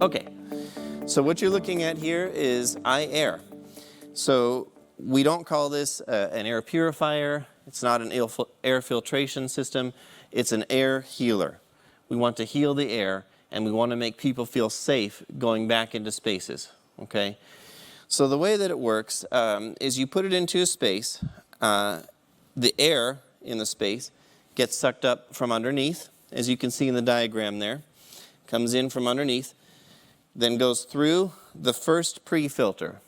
Okay, so what you're looking at here is air. So we don't call this an air purifier. It's not an air filtration system. It's an air healer. We want to heal the air, and we want to make people feel safe going back into spaces, okay? So the way that it works is you put it into a space. The air in the space gets sucked up from underneath, as you can see in the diagram there. Comes in from underneath, then goes through the first pre-filter.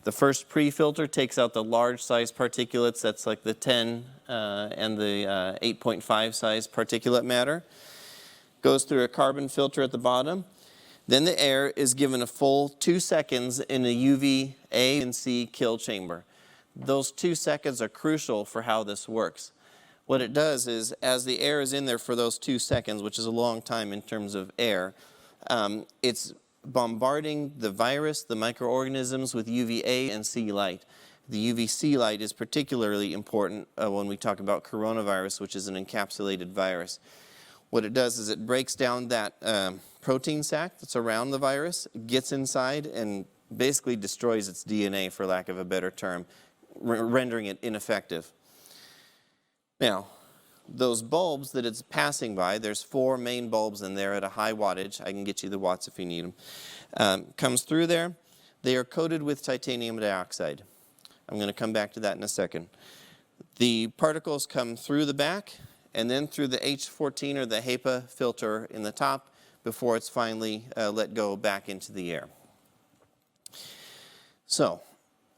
The first pre-filter takes out the large size particulates, that's like the 10 and the 8.5 size particulate matter. Goes through a carbon filter at the bottom. Then the air is given a full 2 seconds in a UV A and C kill chamber. Those 2 seconds are crucial for how this works. What it does is, as the air is in there for those 2 seconds, which is a long time in terms of air, it's bombarding the virus, the microorganisms, with UVA and C light. The UVC light is particularly important when we talk about coronavirus, which is an encapsulated virus. What it does is it breaks down that protein sac that's around the virus, gets inside, and basically destroys its DNA, for lack of a better term, rendering it ineffective. Now, those bulbs that it's passing by, there's 4 main bulbs in there at a high wattage. I can get you the watts if you need them. Comes through there. They are coated with titanium dioxide. I'm going to come back to that in a second. The particles come through the back and then through the H14 or the HEPA filter in the top before it's finally let go back into the air. So,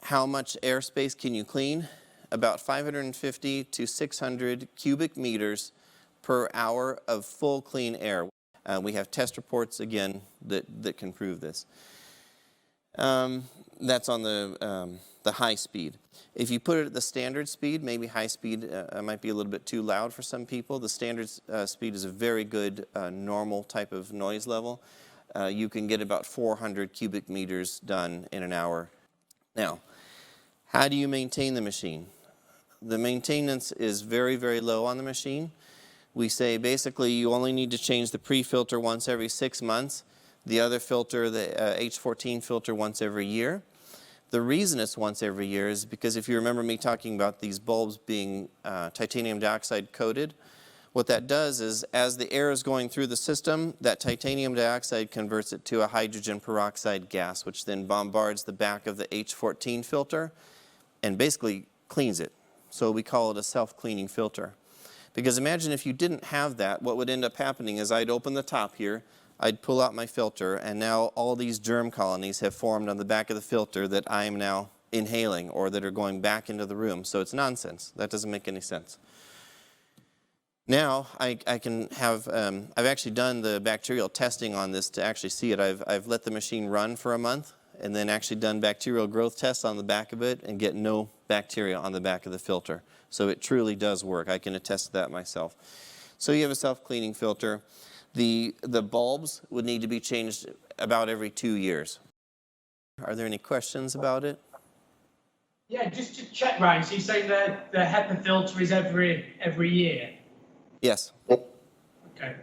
how much airspace can you clean? About 550 to 600 cubic meters per hour of full clean air. We have test reports, again, that can prove this. That's on the high speed. If you put it at the standard speed, maybe high speed might be a little bit too loud for some people. The standard speed is a very good normal type of noise level. You can get about 400 cubic meters done in an hour. Now, how do you maintain the machine? The maintenance is very, very low on the machine. We say basically you only need to change the pre-filter once every 6 months, the other filter, the H14 filter, once every year. The reason it's once every year is because if you remember me talking about these bulbs being titanium dioxide coated, what that does is as the air is going through the system, that titanium dioxide converts it to a hydrogen peroxide gas, which then bombards the back of the H14 filter and basically cleans it. So we call it a self-cleaning filter. Because imagine if you didn't have that, what would end up happening is I'd open the top here, I'd pull out my filter, and now all these germ colonies have formed on the back of the filter that I am now inhaling or that are going back into the room. So it's nonsense. That doesn't make any sense. Now I can have, I've actually done the bacterial testing on this to actually see it. I've let the machine run for a month and then actually done bacterial growth tests on the back of it and get no bacteria on the back of the filter. So it truly does work. I can attest to that myself. So you have a self-cleaning filter. The bulbs would need to be changed about every 2 years. Are there any questions about it? Yeah, just to check, Ryan, so you say the HEPA filter is every year? Yes. Okay.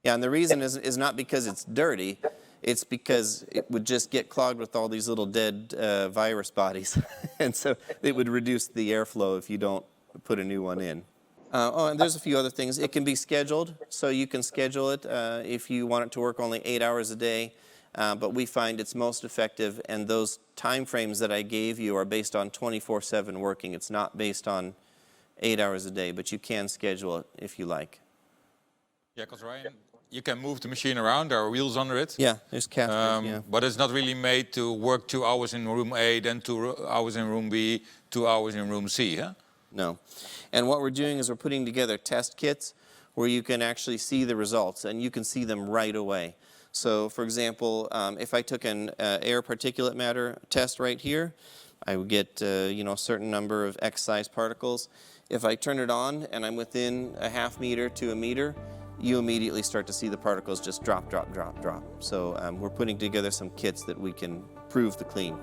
Yeah, and the reason is not because it's dirty. It's because it would just get clogged with all these little dead virus bodies. And so it would reduce the airflow if you don't put a new one in. Oh, and there's a few other things. It can be scheduled, so you can schedule it if you want it to work only 8 hours a day. But we find it's most effective, and those time frames that I gave you are based on 24/7 working. It's not based on 8 hours a day, but you can schedule it if you like. Yeah, because Ryan, you can move the machine around. There are wheels under it. Yeah, there's casters, yeah. But it's not really made to work 2 hours in room A, then 2 hours in room B, 2 hours in room C, huh? No. And what we're doing is we're putting together test kits where you can actually see the results, and you can see them right away. So, for example, if I took an air particulate matter test right here, I would get a certain number of X size particles. If I turn it on and I'm within a half meter to a meter, you immediately start to see the particles just drop, drop, drop, drop. So we're putting together some kits that we can prove the clean.